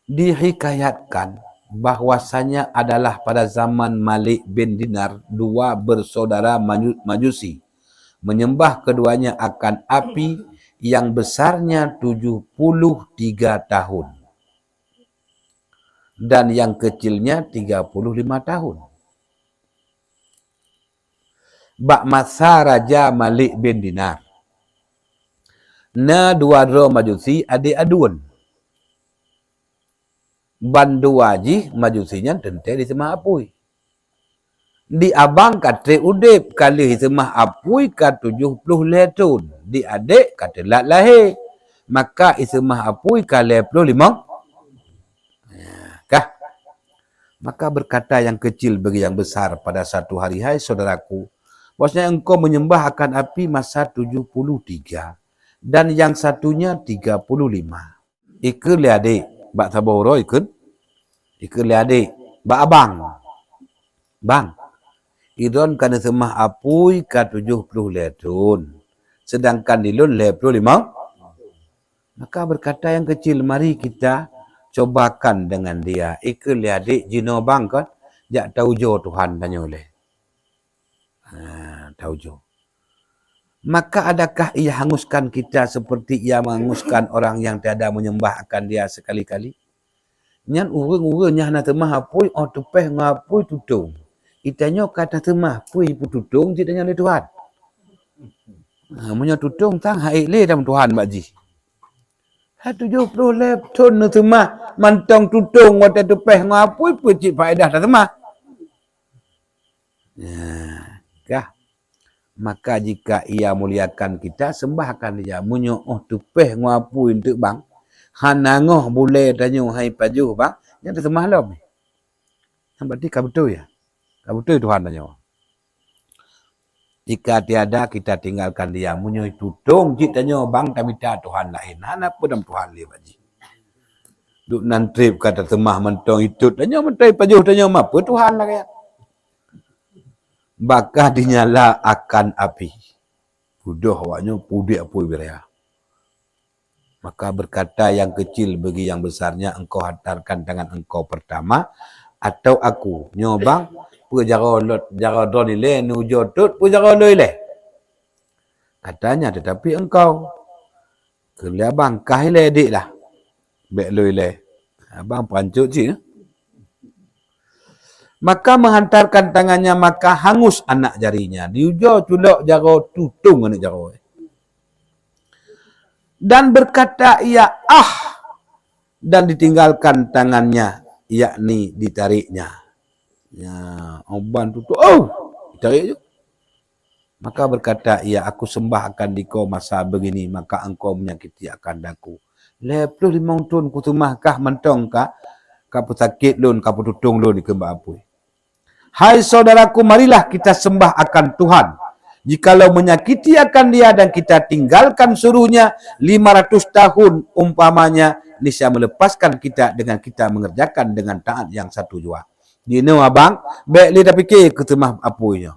Dihikayatkan bahwasanya adalah pada zaman Malik bin Dinar, dua bersaudara Majusi menyembah keduanya akan api yang besarnya 73 tahun dan yang kecilnya 35 tahun. Bak masa Raja Malik bin Dinar, na dua Majusi adik aduan. Bandu wajih Majusinya tente di semah apui. Di abang kata udip kali semah apui ka 70 letun. Di adik kata lat lahir. Maka isemah apui ka 55. Kah? Maka berkata yang kecil bagi yang besar pada satu hari, hai saudaraku, bahwasanya engkau menyembah akan api masa 73 dan yang satunya 35. Ikut li adik, bak saboro ikut. Ikut li adik, bak abang. Bang, idon kana semah apui ka 70 letun. Sedangkan dilun 55. Maka berkata yang kecil, mari kita cobakan dengan dia. Ikut li adik, jino bang kan, jak tahu jo Tuhan tanya oleh. Tahu jo. Maka adakah ia hanguskan kita seperti ia menghanguskan orang yang tiada menyembah akan dia sekali-kali? Nyan urang-urangnya na temah apui, oh tupeh ngapui tutung. Itanya kata temah apui pututung, tidaknya oleh Tuhan. Punya tutung tang haik le dalam Tuhan bakji. 70 lepton na temah mantong tutung wata tupeh ngapui pecik faedah na temah. Kah? Maka jika ia muliakan kita, sembahkan dia. Munyo oh tupeh ngapui untuk bang. Hanangoh boleh tanya hai pajuh bang. Yang tersemah lah. Berarti kau betul ya? Kau betul Tuhan tanya. Jika tiada kita tinggalkan dia. Munyo tutung jik tanya bang tapi tak Tuhan lain. Hana pun dalam Tuhan dia baji. Duk nantrip kata temah mentong itu. Tanya mentong pajuh tanya apa Tuhan lah kaya. Bakah dinyala akan api. Budoh awaknya pudik apa biraya. Maka berkata yang kecil bagi yang besarnya, engkau hantarkan tangan engkau pertama atau aku. Nyobang jara don ile nujo tut jara lo ile. Katanya tetapi engkau kelia bangkah ile dik lah. Bek lo ile. Abang pancut sih. Maka menghantarkan tangannya, maka hangus anak jarinya. Diujo culok jaro tutung anak jaro. Dan berkata ia dan ditinggalkan tangannya, yakni ditariknya. Ya, oban tutup. Oh, ditarik je. Maka berkata ia, aku sembah akan dikau masa begini, maka engkau menyakiti akan daku. 25 tahun ku tumahkah mentong kah? Kapu sakit lun, kapu tutung lun dikembang apui. Hai saudaraku, marilah kita sembah akan Tuhan. Jikalau menyakiti akan dia dan kita tinggalkan suruhnya 500 tahun umpamanya, niscaya melepaskan kita dengan kita mengerjakan dengan taat yang satu jua. Dino abang, baik dia dah fikir ke temah apunya.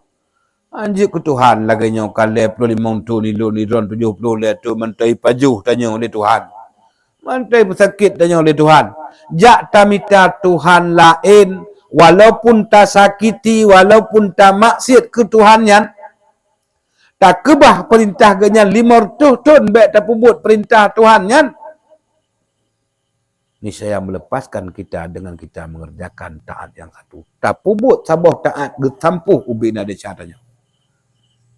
Anjir ke Tuhan laganya kalau 25 tahun ni ron 70 le tu mentai pajuh tanya oleh Tuhan. Mentai pesakit tanya oleh Tuhan. Jak tamita Tuhan lain, walaupun tak sakiti, walaupun tak maksiat ke Tuhannya, tak kebah perintah genya 500 tahun baik tak pubut perintah Tuhannya. Ini saya melepaskan kita dengan kita mengerjakan taat yang satu. Tak pubut sabah taat getampuh ubi nada caranya.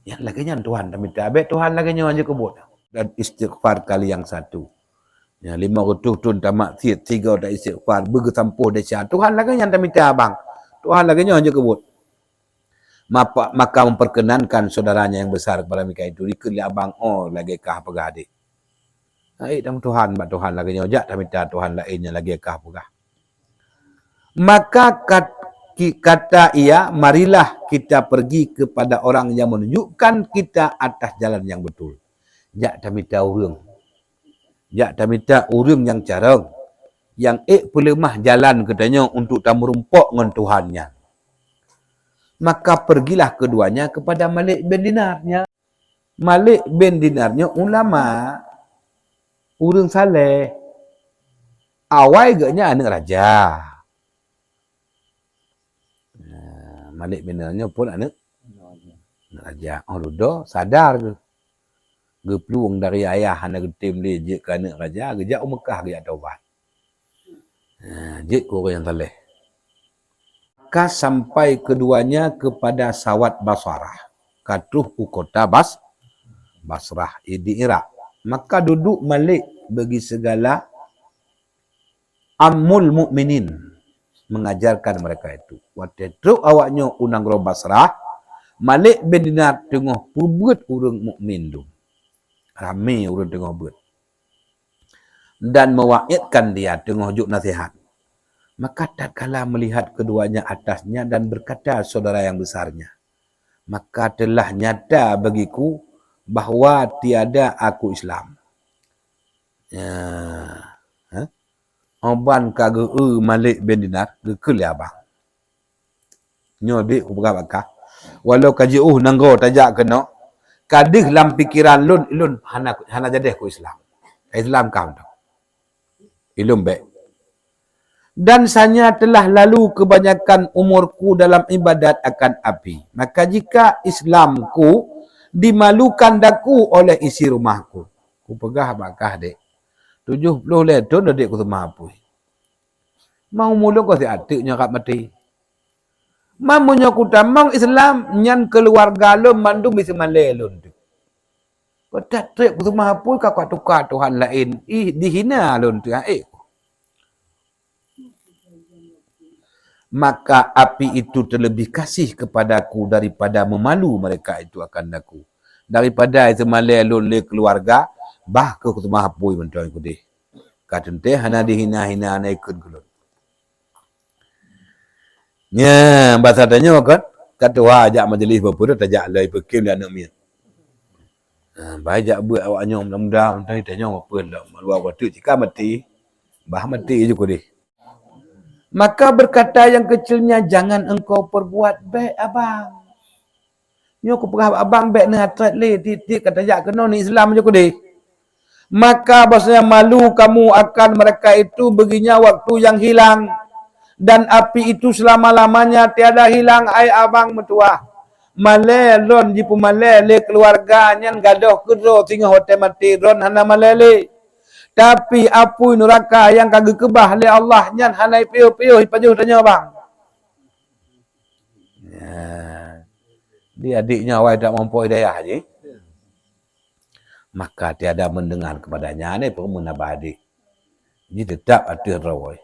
Yang laginya Tuhan tak minta baik Tuhan laginya aja kebut. Dan istighfar kali yang satu. Ya 500 tahun tak maksiat, 3 tak istighfar, bergetampuh dia Tuhan laginya tak minta abang. Tuhan laginya aja kebut. Maka memperkenankan saudaranya yang besar kepada mereka itu. Dikeli abang, oh lagi kah pegah adik. Dalam Tuhan, bak Tuhan lagi nyojak, tak minta Tuhan lainnya lagi kah pegah. Maka kata ia, marilah kita pergi kepada orang yang menunjukkan kita atas jalan yang betul. Jak tak minta urang. Jak tak minta urang yang carang. Yang pelemah jalan katanya untuk tak merumpok dengan Tuhannya. Maka pergilah keduanya kepada Malik bin Dinarnya. Malik bin Dinarnya ulama, urang saleh. Awal gaknya anak raja. Malik bin Dinar pun anak raja. Oh ludo sadar ke. Ge peluang dari ayah anak getim dia je ke anak raja, ge jak Mekah ge taubat. Je ku orang yang saleh. Maka sampai keduanya kepada Sawat Basrah. Katuh ku kota Basrah di Iraq. Maka duduk Malik bagi segala Ammul Mukminin mengajarkan mereka itu. Waktu itu awaknya unang ro Basrah, Malik bin Dinar tengah perbuat urang mukmin tu. Ramai urang tengah buat. Dan mewaidkan dia tengah juk nasihat. Maka tatkala melihat keduanya atasnya dan berkata saudara yang besarnya, maka telah nyata bagiku bahawa tiada aku Islam. Oban kage Malik bin Dinar ke abang. Nyo dik ku bakah. Walau kaji nanggo tajak kena. Kadih dalam pikiran lun hana jadeh ku Islam. Islam kam tu. Ilum baik. Dan sanya telah lalu kebanyakan umurku dalam ibadat akan api. Maka jika Islamku dimalukan daku oleh isi rumahku. Ku pegah bakah dek. 70 leton dah dek ku semapui. Mau mula kau si atiknya kat mati. Mamunya ku tamang Islam nyan keluarga lo mandum bisa malelun tu. Kau tak trek ku semapui kau tukar Tuhan lain. Dihina lun tu. Maka api itu terlebih kasih kepadaku daripada memalu mereka itu akan aku. Daripada itu malelun le keluarga, bah ke kutuma hapui mentuan ku deh. Katente hana dihina-hina ana ikut gulun. Nya bahasa tanya kan kata wah ajak majlis berpura tajak lai pekim dan anak mian. Bajak buat awaknya mudah-mudah entah tanya apa dah luar waktu jika mati bah mati je ku deh. Maka berkata yang kecilnya, jangan engkau perbuat baik abang. Nyo ku perah abang baik na hatrat le titik kata jak kena ni Islam je ku deh. Maka bahasanya malu kamu akan mereka itu beginya waktu yang hilang. Dan api itu selama-lamanya tiada hilang ai abang metua. Malelon jipu malele keluarganya gadoh kedro tinggal hotel mati ron hana malele. Tapi apui neraka yang kagak kebah oleh Allah nyan hanai piu-piu hipajuh tanya bang. Ya. Dia adiknya awak tak mampu hidayah je. Maka tiada mendengar kepadanya ni pemunabah adik. Dia tetap ada rawai.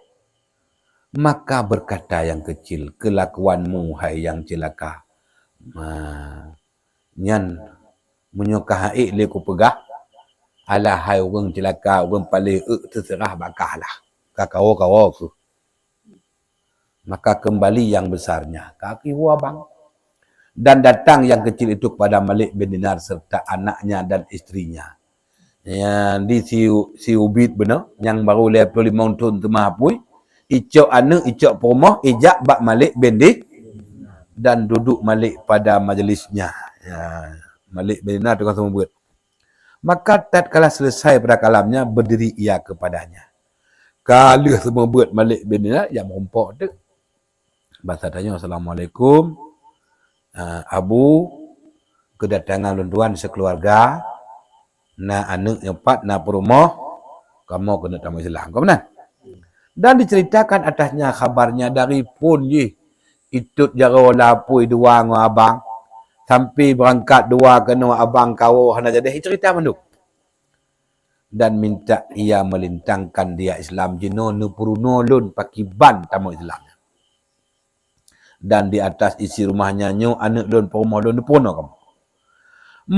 Maka berkata yang kecil, kelakuanmu hai yang celaka. Nyan menyukai le ku pegah. Alah hai orang celaka, orang paling terserah bakahlah. Kakao ku. Maka kembali yang besarnya. Kaki abang. Dan datang yang kecil itu kepada Malik bin Dinar serta anaknya dan istrinya. Yang di si Ubid benar. Yang baru 55 tahun tu mahapui. Icok anak, icok perumah, ijak bak Malik bin Dinar. Dan duduk Malik pada majlisnya. Ya, Malik bin Dinar tukang semua buat. Maka tatkala selesai pada kalamnya, berdiri ia kepadanya. Kala semua buat Malik bin Dinar, yang merompok tu. Bahasa tanya, Assalamualaikum. Abu, kedatangan tuan sekeluarga. Na anak yang empat, na perumah. Kamu kena tamu Islam. Kau benar? Dan diceritakan atasnya khabarnya dari pun je. Itut jara lapui dua dengan abang. Sampai berangkat dua kena abang kau hana jadi cerita manduk. Dan minta ia melintangkan dia Islam jino nu puruno lun pakiban tamu Islam. Dan di atas isi rumahnya nyu anak lun perumah lun puno kamu.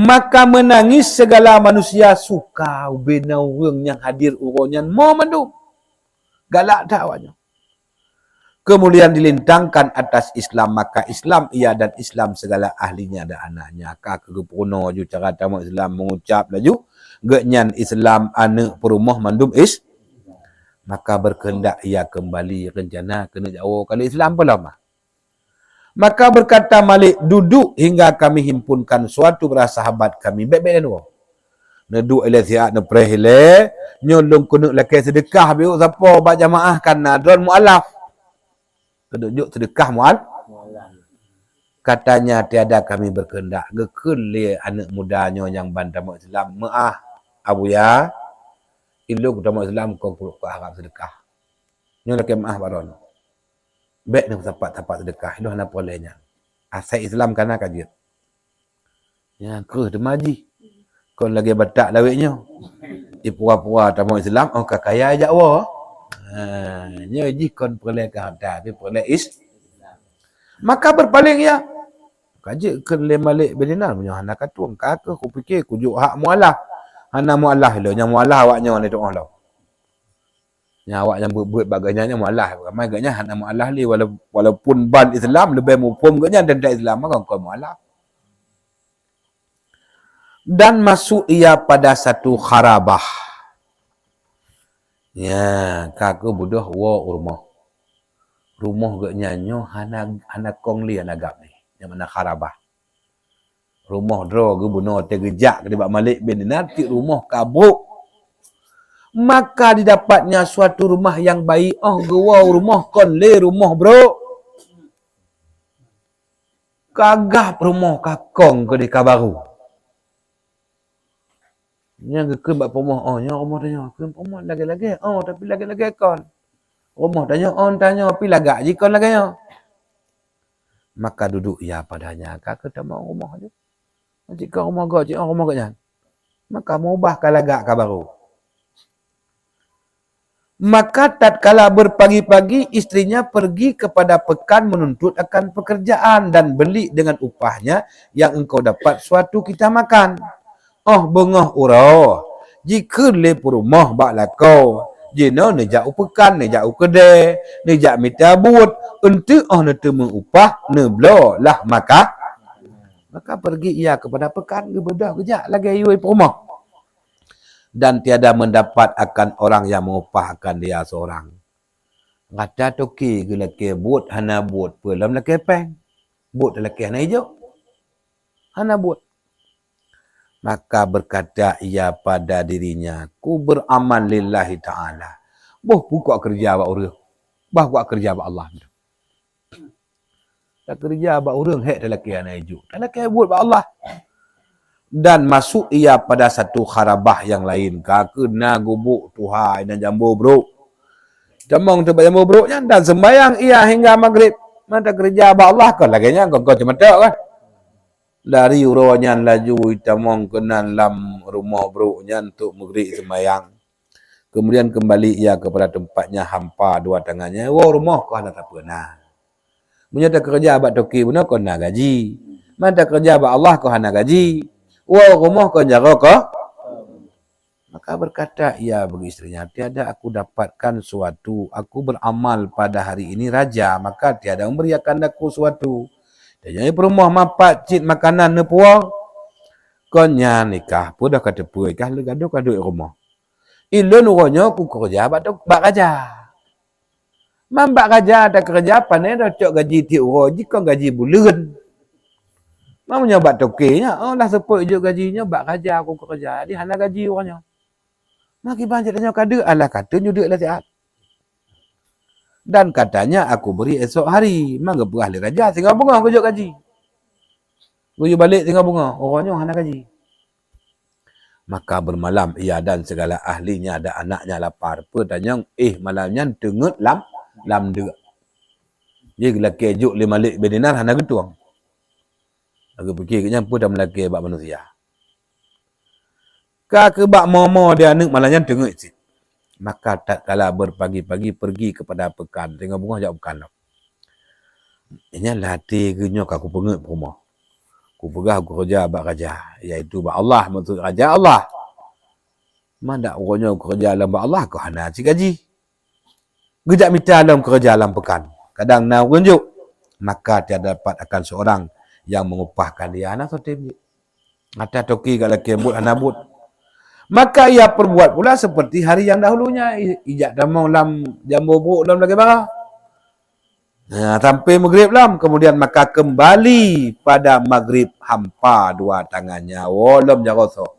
Maka menangis segala manusia suka ubena orang yang hadir urangnya mau manduk. Galak tak awaknya. Kemudian dilintangkan atas Islam, maka Islam ia dan Islam segala ahlinya dan anaknya. Kak kegepuno ju cara tamu Islam mengucap laju. Genyan Islam anak perumah mandum is. Maka berkehendak ia kembali rencana kena jauh kali Islam pun lama. Maka berkata Malik, duduk hingga kami himpunkan suatu para sahabat kami. Baik-baik dan Neduk ile siat ne preh ile, nyolong kunuk laki sedekah biu siapa bak jamaah kan don mualaf. Keduk sedekah katanya tiada kami berkehendak gekun le anak mudanya yang bantam Islam maah abuya ilung tamu Islam kau puluk ke harap sedekah. Nyo laki maah baron. Bek ni tapak sedekah ilo hana polehnya. Asai Islam kana kajit. Ya ke demaji. Kau lagi batak lawiknya. Di pura-pura tamu Islam oh kakaya ajak wa. Nyo ji kon poleh ke harta tapi poleh maka berpaling ya. Kaji ke lemalik belinar punya hana katuang kakak aku fikir kujuk hak mualah. Hana mualah lo nya mualah awaknya ni doa lo. Nya awak yang buat bagainya mualah ramai gaknya hana mualah li walaupun ban Islam lebih mufhum gaknya dan tak Islam kan kau mualah. Dan masuk ia pada satu kharabah. Ya, kakak budak wa rumah. Rumah gaknya nyo hana kongli anagap ni. Yang mana kharabah. Rumah dro ke bunuh tergejak ke dibak malik bin nanti rumah kabuk. Maka didapatnya suatu rumah yang baik. Oh gua rumah kon le rumah bro. Kagap rumah kakong ke di kabaru. Yang ke bak rumah oh nya rumah tanya ke rumah lagi-lagi oh tapi lagi-lagi kon. Rumah tanya on tanya tapi lagak ji kon laganya. Maka duduk ia padanya kakak tak mau rumah je. Jika rumah gak cik rumah gaknya. Maka mau ubahkan lagak ka baru. Maka tatkala berpagi-pagi istrinya pergi kepada pekan menuntut akan pekerjaan dan beli dengan upahnya yang engkau dapat suatu kita makan. Oh bengah urau. Jika le rumah bak lakau. Jino nejak upekan, nejak ukede, nejak minta but. Untuk ne temu upah, ne blo lah maka pergi ia kepada pekan ke bedah kejap lagi ayui rumah. Dan tiada mendapat akan orang yang mengupahkan dia seorang. Kata toki ke laki but, hana but. Pelam laki peng. But laki hana hijau. Hana but. Maka berkata ia pada dirinya, ku beramal lillahi ta'ala. Boh buka kerja abak orang. Bah buat kerja abak Allah. Tak kerja abak orang, hek dah laki hana hijau. Tak laki buat abak Allah. Dan masuk ia pada satu kharabah yang lain. Kena gubuk Tuhan dan jambu bro. Jamong tempat jambu bro nya dan sembahyang ia hingga maghrib. Mata kerja abak Allah kan laginya kau cuma tak kan. Dari uronya laju jamong kenan lam rumah bro nya untuk maghrib sembahyang. Kemudian kembali ia kepada tempatnya hampa dua tangannya. Wah rumah kau nak tak pernah. Menyata kerja abak toki benar kau nak gaji. Mata kerja abak Allah kau nak gaji. Wah rumah kau jaga kau. Maka berkata ia bagi istrinya, tiada aku dapatkan suatu, aku beramal pada hari ini raja, maka tiada memberikan aku suatu. Dan jadi perumah mapat cit makanan ne puang. Konya nikah pun dah kata puai kah le gaduh kaduk rumah. Ilun uronyo aku kerja bak raja. Mambak raja ada kerja apa ni dah cok gaji ti uro jika gaji bulan. Mau nyobat tokinya, oh lah sepoi je gajinya bak raja aku kerja. Dia hana gaji orangnya. Maki banjir tanya kada ala kata nyuduk lah sihat. Dan katanya aku beri esok hari. Mangga berah le raja tinggal bunga kujuk gaji. Kuju balik tinggal bunga, orangnya hana gaji. Maka bermalam ia dan segala ahlinya ada anaknya lapar. Tanya malamnya tengut lam dek. Jadi lelaki juk 5 lik bedinar hana getuang. Aku fikir kena pun dah melaki bak manusia. Kak bak momo dia anak malahnya dengar isi. Maka tak kala berpagi-pagi pergi kepada pekan. Tengok bunga jauh pekan. Ini latih kenyo aku pengut rumah. Aku pegah aku kerja bak raja. Iaitu bak Allah maksud raja Allah. Mana orangnya kerja dalam bak Allah kau hana si gaji. Gejak minta dalam kerja dalam pekan. Kadang nak runjuk. Maka tiada dapat akan seorang yang mengupahkan dia anak sotim. Ada toki kat laki but anak but. Maka ia perbuat pula seperti hari yang dahulunya. Ijak damang lam jambu buruk dalam lagi barang. Sampai maghrib lam. Kemudian maka kembali pada maghrib hampa dua tangannya. Walam jarosok.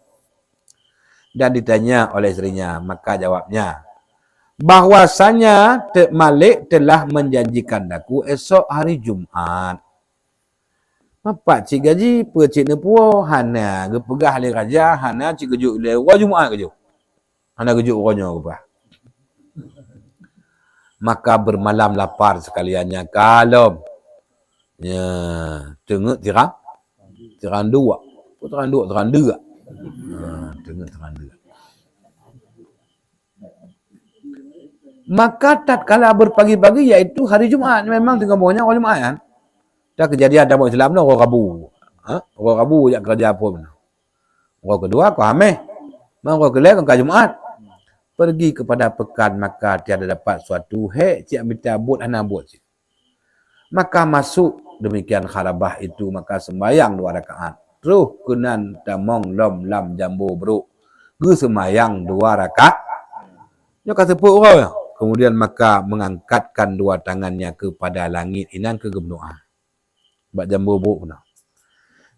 Dan ditanya oleh istrinya, maka jawabnya, bahwasanya Malik telah menjanjikan daku esok hari Jumaat. Apa cik gaji, pe cik ne puo, hana ge pegah le raja, hana cik gejuk le wa Jumaat gejuk. Hana gejuk ronyo apa. Maka bermalam lapar sekaliannya kalau ya tengok terang dua. Terang dua. Tengok terang dua. Maka tatkala berpagi-pagi iaitu hari Jumaat, memang tengah bawahnya orang Jumaat kan. Dah kejadian dalam Islam dah orang Rabu. Orang Rabu jak kerja apa pun. Orang kedua kau hamil. Orang kelima kau Jumaat. Pergi kepada pekan maka tiada dapat suatu cik minta buat anak buat cik. Maka masuk demikian kharabah itu maka sembahyang 2 rakaat. Terus kenan tamong lom lam jambu bro. Ge sembahyang 2 rakaat. Dia kata sepuk orang. Kemudian maka mengangkatkan 2 tangannya kepada langit inan ke berdoa. Bak jambu bro pun.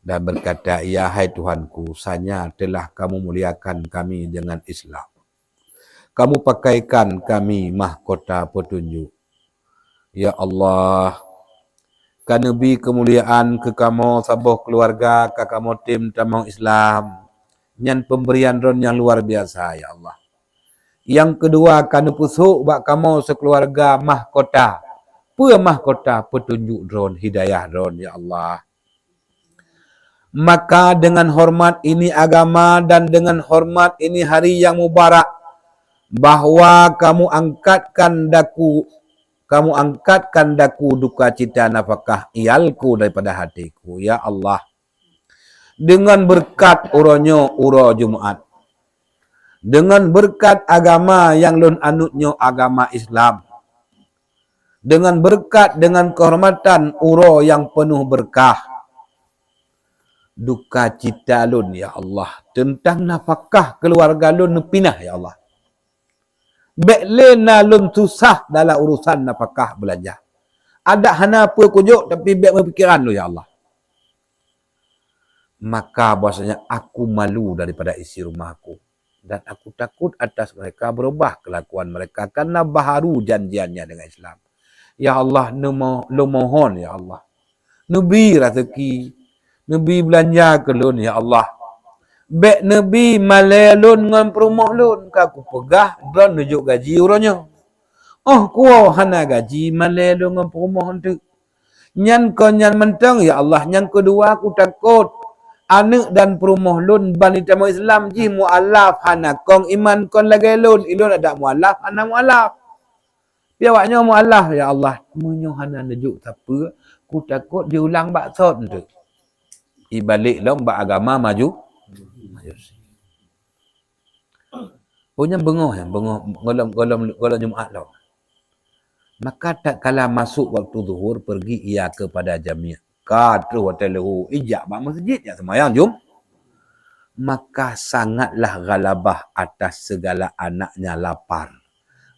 Dan berkata, ya hai Tuhanku, sanya telah kamu muliakan kami dengan Islam. Kamu pakaikan kami mahkota petunjuk. Ya Allah, kan Nabi kemuliaan ke kamu sabuh keluarga ke kamu tim tamang Islam. Nyan pemberian ron yang luar biasa ya Allah. Yang kedua kan pusuk bak kamu sekeluarga mahkota. Mahkota petunjuk ron hidayah ron ya Allah. Maka dengan hormat ini agama dan dengan hormat ini hari yang mubarak bahwa kamu angkatkan daku duka cita nafkah iyalku daripada hatiku ya Allah. Dengan berkat uronyo uro Jumaat. Dengan berkat agama yang lun anutnyo agama Islam. Dengan berkat dengan kehormatan uro yang penuh berkah. Duka cita lun ya Allah tentang nafkah keluarga lun pinah ya Allah. Beklena lun susah dalam urusan nafkah belanja. Ada hana apa kujuk tapi biar berfikiran lu ya Allah. Maka bahasanya aku malu daripada isi rumahku. Dan aku takut atas mereka berubah kelakuan mereka karena baharu janjiannya dengan Islam. Ya Allah, lu mohon ya Allah. Nabi rezeki, Nabi belanja ke lun ya Allah. Bek Nabi malelun ngan perumah lun. Aku pegah dan nunjuk gaji uronyo. Oh kuo hana gaji malelun ngan perumah tu. Nyan ko nyan mentang ya Allah. Yang kedua aku takut anak dan perumah lun banita mu Islam ji mualaf hana kong iman kon lagi lun. Ilun ada mualaf hana mualaf. Biawaknya mualaf ya Allah. Munyo hana nunjuk apa. Ku takut diulang baksod tu. Ibalik lom bak agama maju. Punya bengok golom Jumaat lo. Maka tak kala masuk waktu zuhur pergi ia kepada jami'. Kadru hotel lahu ijak bak masjid ya semayang jum. Maka sangatlah galabah atas segala anaknya lapar.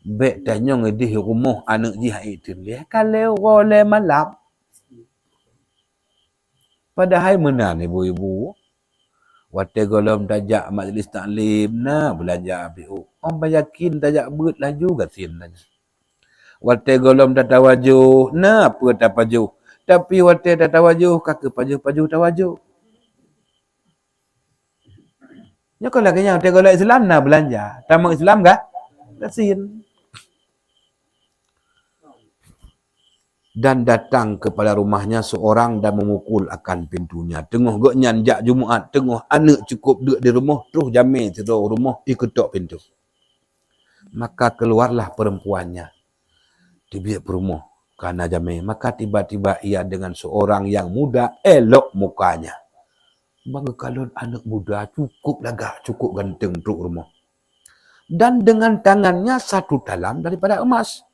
Bek tanya ngedih rumah anak jihad itu. Dia kalau boleh malam. Padahal mana ibu-ibu. Wate golom tajak majlis taklim na belanja abiu. Om yakin tajak beut laju gasin tanya. Wate golom tak tawajuh na apa tak pajuh. Tapi wate tak tawajuh kaki pajuh tawajuh. Nya kalau kanya wate golom Islam na belanja. Tamu Islam kah? Gasin. Dan datang kepada rumahnya seorang dan memukul akan pintunya. Tengah gak nyanjak Jumaat, tengah anak cukup duduk di rumah, terus jamin tidur rumah, iketok pintu. Maka keluarlah perempuannya. Di bilik rumah, karena jamin. Maka tiba-tiba ia dengan seorang yang muda, elok mukanya. Bangga kalau anak muda cukup lagak, cukup ganteng untuk rumah. Dan dengan tangannya satu talam daripada emas.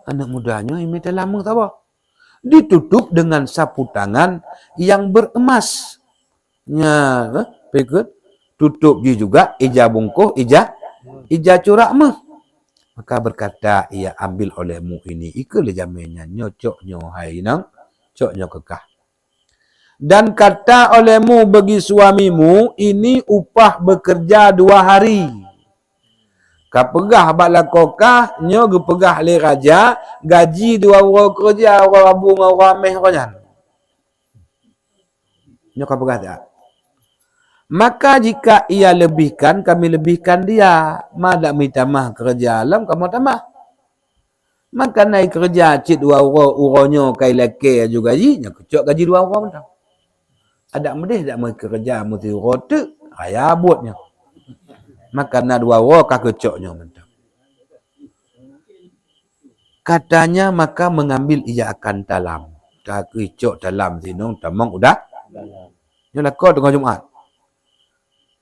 Anak mudanya ini lama tak apa. Ditutup dengan sapu tangan yang beremas. Ya, pikir tutup dia juga ija bungkuh, ija curak mah. Maka berkata ia ambil olehmu ini. Ikalah jaminnya nyocok nyo hai nang, cok nyo kekah. Dan kata olehmu bagi suamimu, ini upah bekerja 2 hari. Kau pegah bak lakokah, nyo ge pegah le raja, gaji 2 orang kerja, orang abung, orang ameh kanyan. Nyo kau pegah tak? Maka jika ia lebihkan, kami lebihkan dia. Madak mi tamah kerja alam, kamu tamah. Maka naik kerja cik 2 orang, uronyo kai leke aju gaji, nya kecok gaji 2 orang dah. Ada medih tak mau kerja mesti rotek, raya buatnya. Maka na 2 orang kah kecoknya mentang. Katanya maka mengambil ia akan dalam. Dah kecok dalam sinong tamang udah. Nyo lakon tengah Jumaat.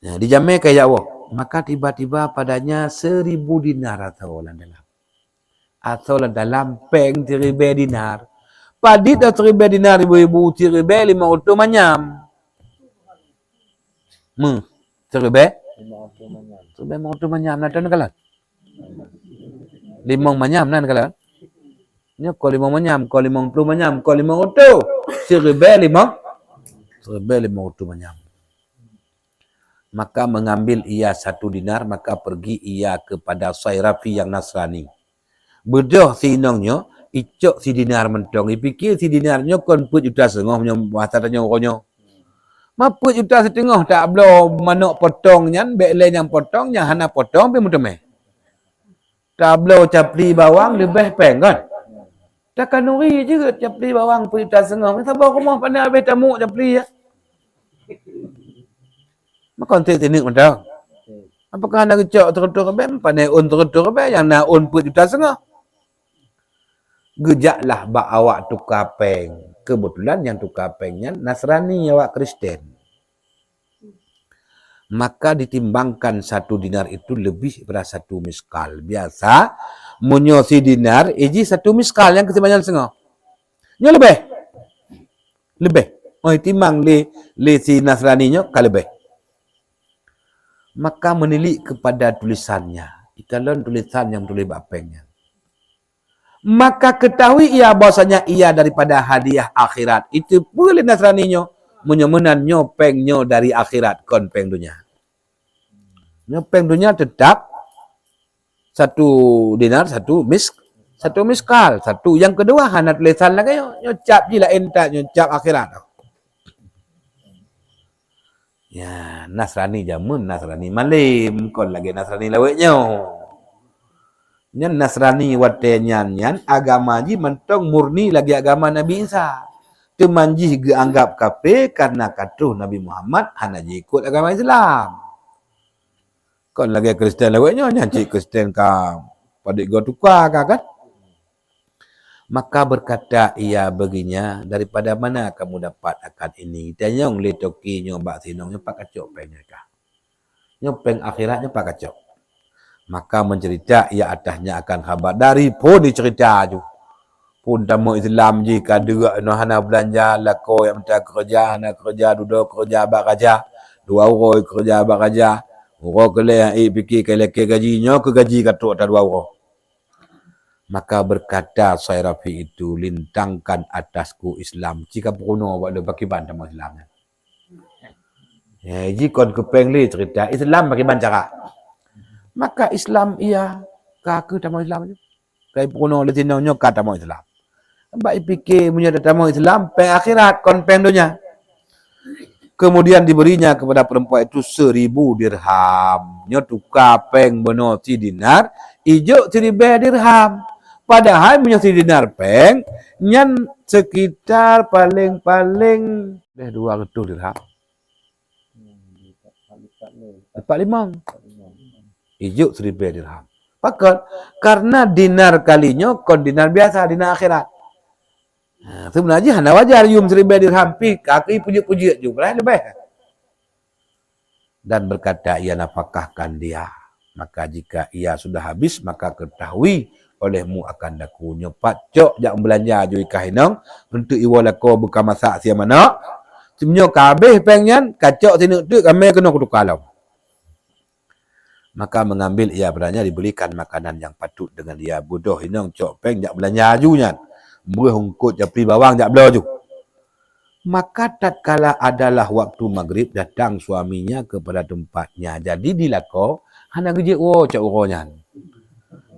Nah, dijamai kaya Allah. Maka tiba-tiba padanya 1000 dinar atau lan dalam. Atau lan dalam peng 1000 dinar. Padit 1000 dinar ibu-ibu 1000 500 manyam. 1000 500 manyam natan kalan. 5 manyam nan kalan. Nya ko 5 manyam, ko 50 manyam, ko 500. 1000 500 manyam. Maka mengambil ia 1 dinar, maka pergi ia kepada Sairafi yang Nasrani. Bedoh sinongnya, icok si dinar mentong. Dipikir si dinarnya kon put juta setengah punya bahasanya orangnya. Maput juta setengah tak belum manok potong nyan, bekle yang potong, yang hana potong, pergi mutemeh. Tak belum capli bawang, lebih peng kan? Takkan nuri je capli bawang put juta setengah. Masa bawa rumah pandai habis tamu capli ya. Maka untuk teknik macam apakah anda kecok terketuk ke pandai un terketuk ke yang nak un put juta setengah. Gejaklah bak awak tukar peng. Kebetulan yang tukar pengnya Nasrani, awak Kristen. Maka ditimbangkan 1 dinar itu lebih daripada 1 miskal. Biasa, menyosi dinar, iji 1 miskal yang ketimbangan setengah. Nya lebih. Lebih. Oh, timbang le si Nasrani nya ka lebih. Maka menilik kepada tulisannya. Ikalan tulisan yang tulis bapengnya. Maka ketahui ia bahasanya ia daripada hadiah akhirat. Itu boleh Nasraninya menyemenan nyopengnya dari akhirat kon peng dunia. Nyopeng dunia tetap 1 dinar, 1 miskal, 1. Yang kedua hana tulisan lagi nyocap je lah entak nyocap akhirat. Ya, Nasrani jamun, Nasrani malim, kon lagi Nasrani laweknya. Nyan Nasrani watenyan agama ji mentong murni lagi agama Nabi Isa. Temanji geanggap kafir karena katuh Nabi Muhammad hana ji ikut agama Islam. Kon lagi Kristen laweknya nyan cik Kristen ka padik go tukar kan? Maka berkata ia baginya, daripada mana kamu dapat akan ini? Tanyong le toki nyo bak sinong nyo pak kacok peng ka. Nyo peng akhiratnya pak kacok. Maka mencerita ia atasnya akan khabar dari pun dicerita tu. Pun tamu Islam jika dua no hana belanja lako yang minta kerja hana kerja duduk kerja bak kerja 2 orang kerja bak kerja orang kele yang fikir kele ke gajinya ke gaji katuk tak 2 orang. Maka berkata Sairafi itu, lintangkan atasku Islam jika puno buat le baki ban tamu Islam. Ya jika kepeng li cerita Islam baki ban cara. Maka Islam ia kaki tamu Islam tu. Kai puno le tinonyo ka tamu Islam. Mbak fikir punya tamu Islam peng akhirat kon peng dunia. Kemudian diberinya kepada perempuan itu 1000 dirham. Nyo tukar peng beno si dinar, ijo 1000 dirham. Padahal punya si dinar peng nyan sekitar paling-paling 200 dirham. 45. Ijuk 1000 dirham. Pakat karena dinar kalinya kon dinar biasa, dinar akhirat. Nah, sebenarnya hanya wajar yum 1000 dirham pi kaki puji-puji juga lebih. Dan berkata ia nafkahkan dia. Maka jika ia sudah habis maka ketahui olehmu akan daku nyopat cok jak belanja jui kahinang untuk iwalako buka masak sia mana. Sebenarnya kabeh pengyan kacok sini tu kami kena kutukalau. Maka mengambil ia beranya dibelikan makanan yang patut dengan dia bodoh hinang cok peng jak belanja ajunya. Murah hungkut japri bawang jak belo ju. Maka tatkala adalah waktu maghrib, datang suaminya kepada tempatnya. Jadi dilako, hana gejek wo cak uronya.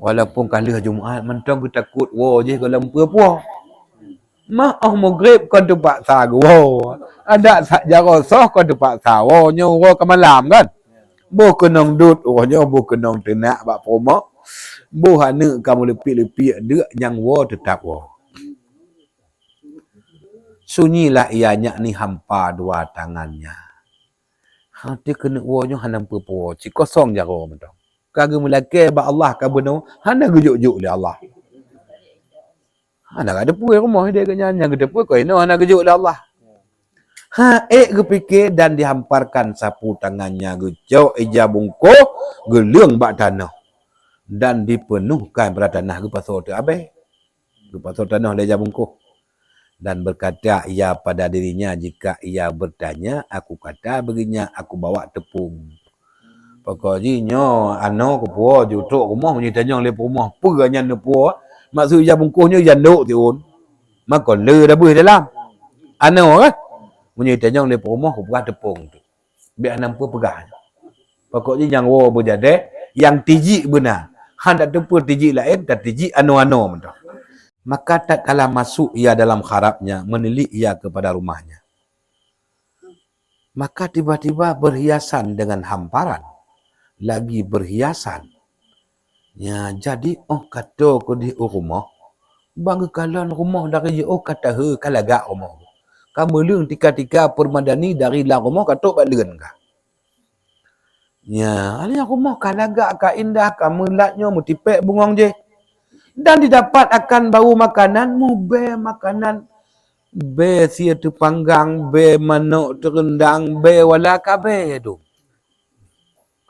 Walaupun kali Jumaat, mentang kita takut wo je kalau apa. Mah maghrib kau terpaksa wo. Ada sak jaro soh kau terpaksa wo nyo wo ke malam kan. Bo kenong dut orangnya bo kenong tenak bak promo. Bo hana kamu lepik-lepik dek yang wo tetap wo. Sunyilah ianya ni hampa dua tangannya. Dia kena wanya hanam pepo. Cik kosong jaro mentang. Kagak melaki ba Allah ka benar. Hana gejuk-juk oleh Allah. Hana ada puai rumah dia kenyang yang gede puai kau ini hana gejuk oleh Allah. Kepikir dan dihamparkan sapu tangannya gejuk eja bungko gelung bak tanah. Dan dipenuhkan pada tanah ke pasal tu abai. Ke pasal tanah leja bungko. Dan berkata ia pada dirinya, jika ia bertanya, aku kata begini, aku bawa tepung. Pokoknya, ano ke puas, jutuk rumah, menyitanya oleh rumah, peranya ni puas, maksud ia bungkuhnya, ia nduk tiun. Maka le dah boleh dalam. Ano kan? Menyitanya oleh rumah, aku pegang tepung tu. Biar nampak pegang. Pokoknya yang war berjadeh, yang tijik benar. Hendak tepung tijik lain, dan tijik ano-ano betul. Maka tak kala masuk ia dalam kharapnya, menilik ia kepada rumahnya. Maka tiba-tiba berhiasan dengan hamparan. Lagi berhiasan. Ya, jadi, kata ke di rumah. Bangga kalan rumah dari kata kalagak rumah. Kamu leng tika-tika permadani dari lah rumah, kata balen kah. Ya, alih rumah kalagak ka indah, kamu laknya mutipek bungong je. Dan didapat akan bau makanan, be makanan, be sia tu panggang, be manuk terendang, be wala kabe tu.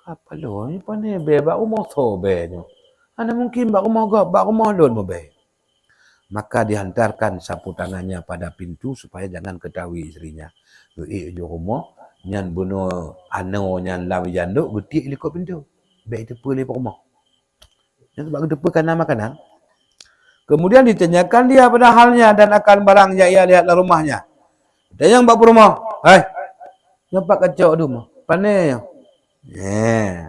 Apa lo? Ni pane be bak rumah so be tu. Ana mungkin bak rumah gak, bak rumah lon mo be. Maka dihantarkan sapu tangannya pada pintu supaya jangan ketahui istrinya. Ge jo rumah, nyan bunuh ano nyan lawi janduk, getik likut pintu. Be itu pulih rumah. Yang sebab kedepan makanan. Kemudian ditanyakan dia pada halnya dan akan barang yang ia lihat dalam rumahnya. Tanya bapa rumah, hai, nampak kacau tu mah, pandai.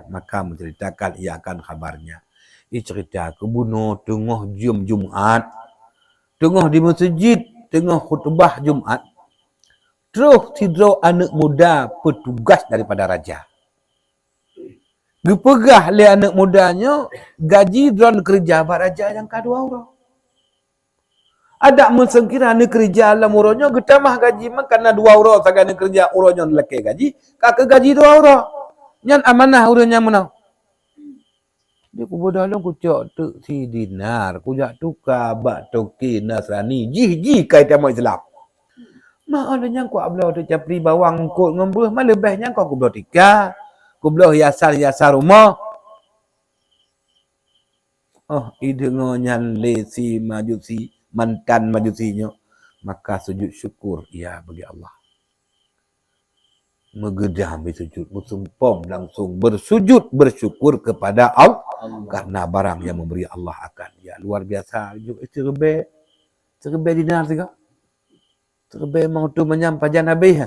Maka menceritakan ia akan kabarnya. Ia cerita kebunuh tengah jam Jumaat, tengah di masjid, tengah khutbah Jumaat. Terus tidur anak muda petugas daripada raja. Dipegah oleh anak mudanya, gaji drone kerja bak raja yang kedua orang. Ada mensengkira ni kerja alam uronya getamah gaji mak karena 2 euro sagana kerja uronya lelaki gaji kak gaji 2 euro nyan amanah uronya menang dia ku bodalang ku cok tu si dinar ku jak tukar bak toki Nasrani ji kai tamu Islam mak ada nyang ku ablau tu capri bawang kut ngembeh mal lebih nyang ku belah tika ku belah hiasan rumah ide ngonyan lesi majusi mantan majusinya, maka sujud syukur ia bagi Allah. Megedam bersujud, bersumpah langsung bersujud bersyukur kepada Allah karena barang yang memberi Allah akan. Ya luar biasa. Terbe dinar juga. Terbe mau tu menyampaikan Nabi.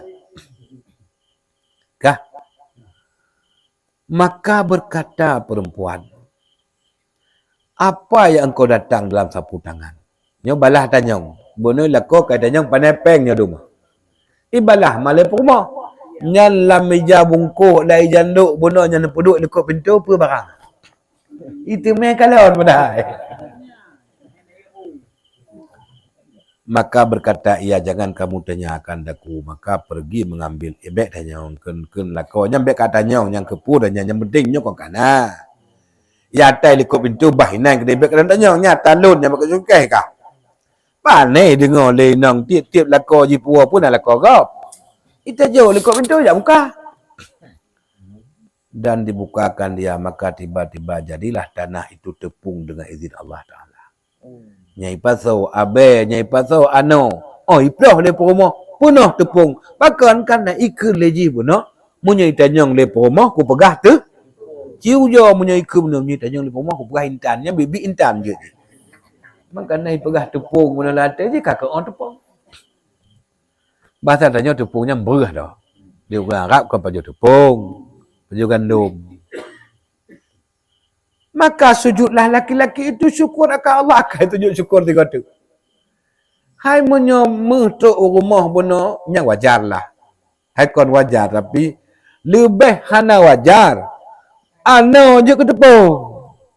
Kah? Maka berkata perempuan, apa yang engkau datang dalam sapu tangan? Nyo balah tanyong. Bono lako kata nyong panepeng nyo duma. Ibalah malai rumah. Nyan lam meja bungkuk lai janduk bono nyan peduk lekuk pintu apa barang. Itu main kalon padahal. Maka berkata ia jangan kamu tanyakan daku, maka pergi mengambil ebek tanyong ken lako nyam bek kata nyong yang kepu dan yang penting nyong kok kana. Ya tai lekuk pintu bahinan kedai bek kata nyong nya talun yang bak sukai kah. Panai dengar lenang tiap-tiap lako jipua pun ada lako kau. Kita jauh lekuk pintu je buka. Dan dibukakan dia, maka tiba-tiba jadilah tanah itu tepung dengan izin Allah Ta'ala. Nyai pasau abe, nyai pasau ano. Iplah lepo rumah. Punah tepung. Bahkan kan nak ikut leji punah. Munyai tanyang lepo rumah, ku pegah tu. Ciu je munyai ikut punah. Munyai tanyang lepo rumah, ku pegah intan. Yang bibi intan je. Maka naik pegah tepung guna lantai je kakak orang tepung. Bahasa tanya tepungnya berah dah. Dia orang Arab kan baju tepung, baju gandum. Maka sujudlah laki-laki itu syukur akan Allah. Akan tunjuk syukur tiga tu. Hai menyomeh tu rumah benar, nya wajar lah. Hai kon wajar tapi lebih hana wajar. Ana je ke tepung.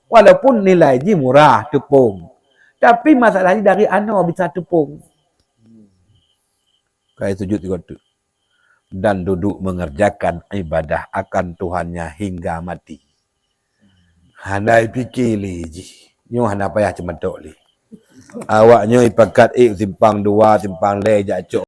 Walaupun nilai je murah tepung. Tapi masalahnya dari ana bisa tepung. Kayak sujud tiga tu. Dan duduk mengerjakan ibadah akan Tuhannya hingga mati. Handai fikir li ji. Nyo hana payah cemetok li. Awaknya ipakat simpang dua, simpang le jacok.